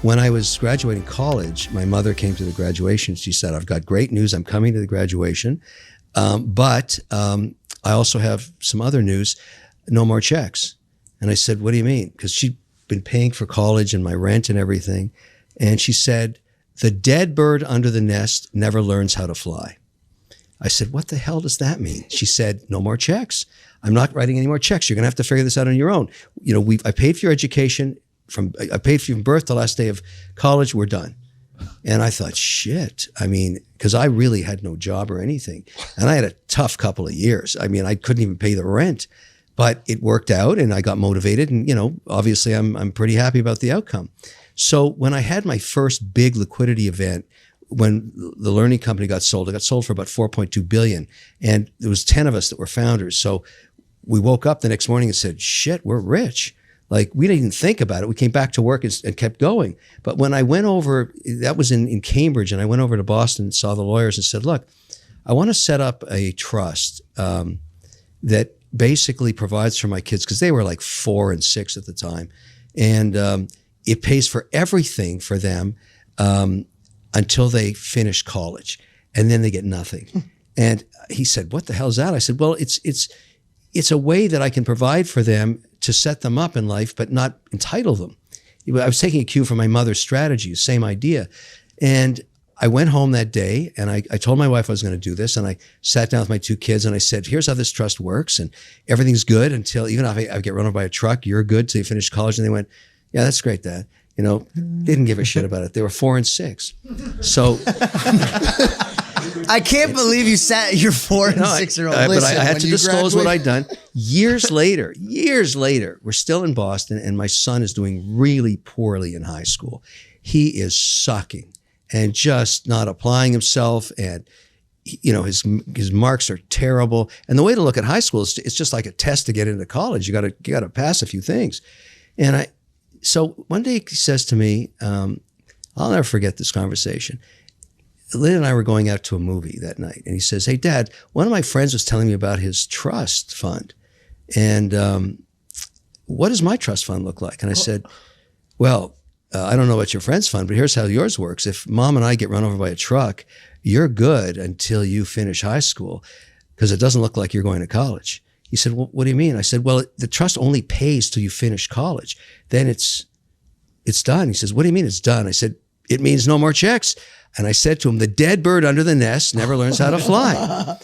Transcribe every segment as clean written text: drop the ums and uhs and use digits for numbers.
When I was graduating college, my mother came to the graduation. She said, I've got great news. I'm coming to the graduation. But I also have some other news. No more checks. And I said, what do you mean? Because she'd been paying for college and my rent and everything. And she said, the dead bird under the nest never learns how to fly. I said, what the hell does that mean? She said, no more checks. I'm not writing any more checks. You're going to have to figure this out on your own. You know, I paid for your education. I paid for you from birth to the last day of college. We're done. And I thought, shit. I mean, because I really had no job or anything. And I had a tough couple of years. I mean, I couldn't even pay the rent. But it worked out and I got motivated. And, you know, obviously I'm pretty happy about the outcome. So when I had my first big liquidity event, when the learning company got sold, it got sold for about $4.2 billion. And there was 10 of us that were founders. So we woke up the next morning and said, shit, we're rich. Like, we didn't even think about it. We came back to work and kept going. But when I went over, that was in Cambridge, and I went over to Boston and saw the lawyers and said, look, I want to set up a trust that basically provides for my kids, because they were like 4 and 6 at the time. And it pays for everything for them until they finish college. And then they get nothing. And he said, what the hell is that? I said, well, it's a way that I can provide for them to set them up in life, but not entitle them. I was taking a cue from my mother's strategy, same idea. And I went home that day and I told my wife I was going to do this. And I sat down with my 2 kids and I said, here's how this trust works. And everything's good until, even if I get run over by a truck, you're good till you finish college. And they went, yeah, that's great, Dad. You know, didn't give a shit about it. They were 4 and 6. So I can't believe you sat your 4 and 6-year-old. But I had to disclose what I'd done. Years later, we're still in Boston and my son is doing really poorly in high school. He is sucking and just not applying himself, and you know, his marks are terrible. And the way to look at high school is it's just like a test to get into college. You got to pass a few things. And so one day he says to me, I'll never forget this conversation. Lynn and I were going out to a movie that night, and he says, hey, Dad, one of my friends was telling me about his trust fund. And what does my trust fund look like? And I said, well, I don't know about your friend's fund, but here's how yours works. If Mom and I get run over by a truck, you're good until you finish high school, because it doesn't look like you're going to college. He said, well, what do you mean? I said, well, the trust only pays till you finish college. Then it's done. He says, what do you mean it's done? I said, it means no more checks. And I said to him, the dead bird under the nest never learns how to fly.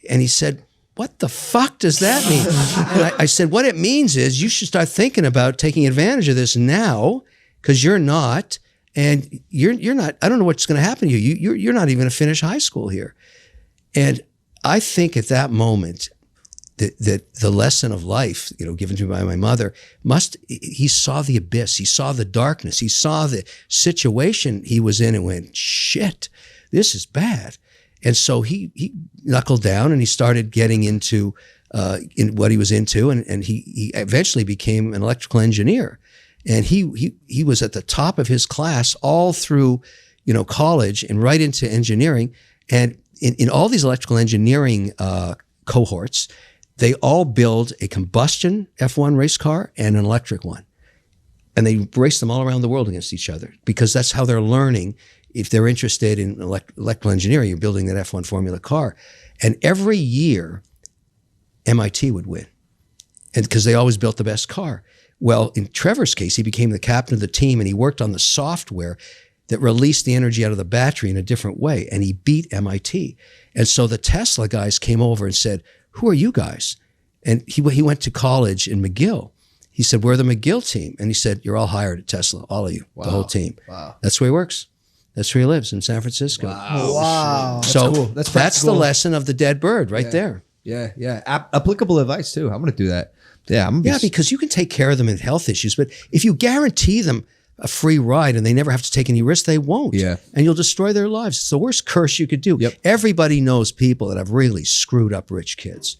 And he said, what the fuck does that mean? And I said, what it means is you should start thinking about taking advantage of this now, because you're not, and you're not, I don't know what's going to happen to you. You're not even going to finish high school here. And I think at that moment, that the lesson of life, you know, given to me by my mother, he saw the abyss, he saw the darkness, he saw the situation he was in and went, shit, this is bad. And so he knuckled down and he started getting into in what he was into, and he eventually became an electrical engineer. And he was at the top of his class all through, you know, college and right into engineering. And in all these electrical engineering cohorts, they all build a combustion F1 race car and an electric one. And they race them all around the world against each other, because that's how they're learning. If they're interested in electrical engineering, you're building that F1 Formula car. And every year, MIT would win, and because they always built the best car. Well, in Trevor's case, he became the captain of the team, and he worked on the software that released the energy out of the battery in a different way, and he beat MIT. And so the Tesla guys came over and said, who are you guys? And he went to college in McGill. He said, we're the McGill team. And he said, you're all hired at Tesla, all of you, the whole team. Wow. That's where he works. That's where he lives, in San Francisco. Wow. So cool. That's the lesson of the dead bird right there. Yeah, yeah. Applicable advice too. I'm going to do that. Yeah, because you can take care of them with health issues, but if you guarantee them a free ride and they never have to take any risks, they won't. Yeah. And you'll destroy their lives. It's the worst curse you could do. Yep. Everybody knows people that have really screwed up rich kids.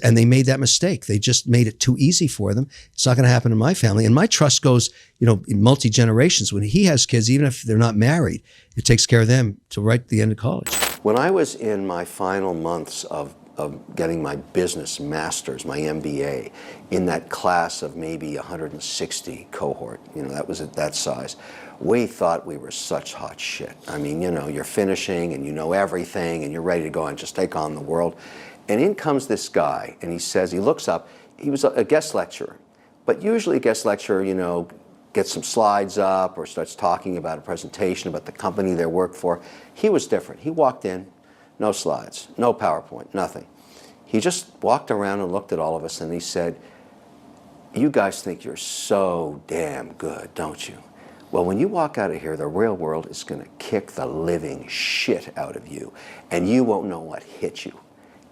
And they made that mistake. They just made it too easy for them. It's not going to happen in my family. And my trust goes, you know, in multi-generations. When he has kids, even if they're not married, it takes care of them till right at the end of college. When I was in my final months of of getting my business master's, my MBA, in that class of maybe 160 cohort. You know, that was at that size. We thought we were such hot shit. I mean, you know, you're finishing and you know everything and you're ready to go and just take on the world. And in comes this guy and he says, he looks up, he was a guest lecturer. But usually a guest lecturer, you know, gets some slides up or starts talking about a presentation about the company they work for. He was different. He walked in, no slides, no PowerPoint, nothing. He just walked around and looked at all of us and he said, "You guys think you're so damn good, don't you? Well, when you walk out of here, the real world is going to kick the living shit out of you, and you won't know what hit you.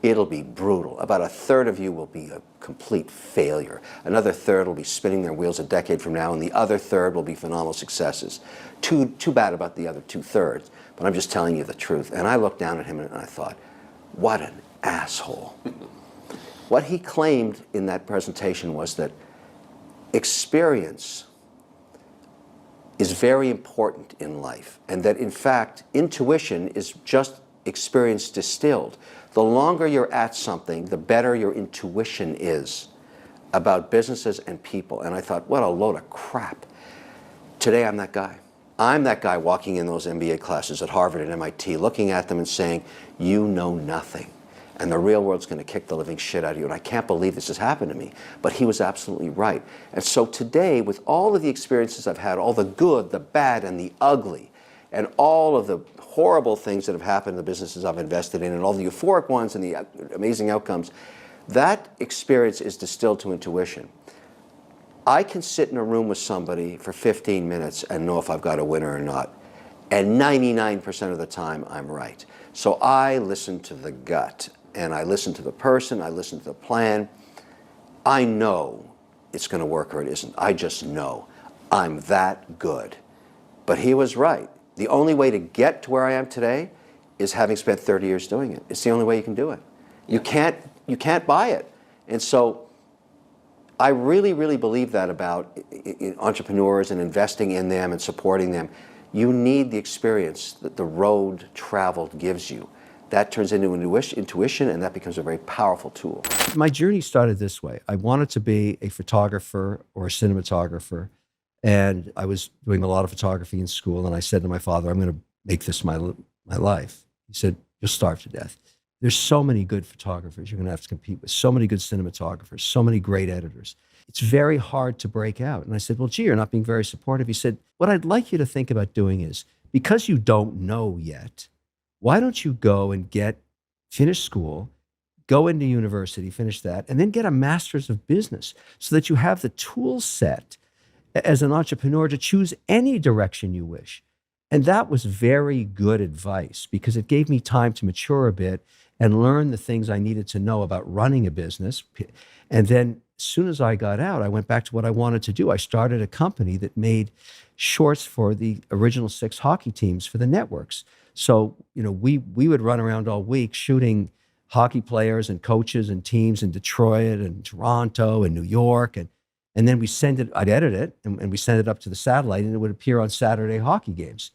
It'll be brutal. About a third of you will be a complete failure. Another third will be spinning their wheels a decade from now, and the other third will be phenomenal successes. Too bad about the other 2/3, but I'm just telling you the truth." And I looked down at him and I thought, what an asshole. What he claimed in that presentation was that experience is very important in life, and that in fact, intuition is just experience distilled. The longer you're at something, the better your intuition is about businesses and people. And I thought, what a load of crap. Today, I'm that guy. I'm that guy walking in those MBA classes at Harvard and MIT, looking at them and saying, you know nothing. And the real world's going to kick the living shit out of you. And I can't believe this has happened to me. But he was absolutely right. And so today, with all of the experiences I've had, all the good, the bad, and the ugly, and all of the horrible things that have happened in the businesses I've invested in, and all the euphoric ones and the amazing outcomes, that experience is distilled to intuition. I can sit in a room with somebody for 15 minutes and know if I've got a winner or not. And 99% of the time, I'm right. So I listen to the gut, and I listen to the person, I listen to the plan. I know it's going to work or it isn't. I just know. I'm that good. But he was right. The only way to get to where I am today is having spent 30 years doing it. It's the only way you can do it. You can't buy it. And so I really, really believe that about entrepreneurs and investing in them and supporting them. You need the experience that the road traveled gives you. That turns into intuition, and that becomes a very powerful tool. My journey started this way. I wanted to be a photographer or a cinematographer. And I was doing a lot of photography in school, and I said to my father, I'm going to make this my life. He said, you'll starve to death. There's so many good photographers you're going to have to compete with, so many good cinematographers, so many great editors. It's very hard to break out. And I said, well, gee, you're not being very supportive. He said, what I'd like you to think about doing is, because you don't know yet, why don't you go and finish school, go into university, finish that, and then get a master's of business so that you have the tool set as an entrepreneur to choose any direction you wish. And that was very good advice because it gave me time to mature a bit and learn the things I needed to know about running a business. And then as soon as I got out, I went back to what I wanted to do. I started a company that made shorts for the original 6 hockey teams for the networks. So, you know, we would run around all week shooting hockey players and coaches and teams in Detroit and Toronto and New York. And then I'd edit it, and we send it up to the satellite, and it would appear on Saturday hockey games.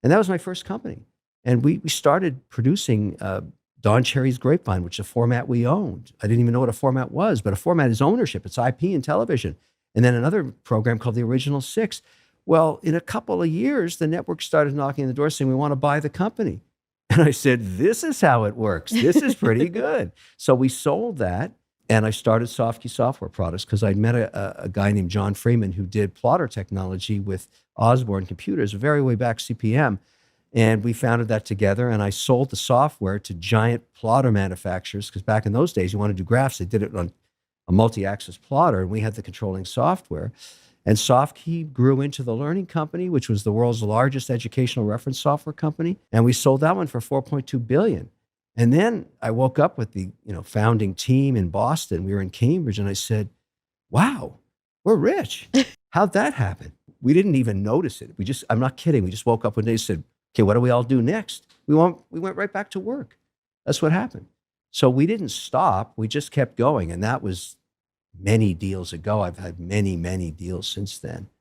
And that was my first company. And we started producing Don Cherry's Grapevine, which is a format we owned. I didn't even know what a format was, but a format is ownership. It's IP and television. And then another program called The Original 6. Well, in a couple of years, the network started knocking on the door saying, we want to buy the company. And I said, this is how it works. This is pretty good. So we sold that. And I started Softkey Software Products because I'd met a guy named John Freeman who did plotter technology with Osborne Computers, very way back CPM. And we founded that together. And I sold the software to giant plotter manufacturers because back in those days, you want to do graphs. They did it on a multi-axis plotter, and we had the controlling software. And Softkey grew into the Learning Company, which was the world's largest educational reference software company. And we sold that one for $4.2 billion. And then I woke up with the founding team in Boston. We were in Cambridge, and I said, wow, we're rich. How'd that happen? We didn't even notice it. I'm not kidding. We just woke up one day and said, okay, what do we all do next? We went right back to work. That's what happened. So we didn't stop. We just kept going. And that was many deals ago. I've had many, many deals since then.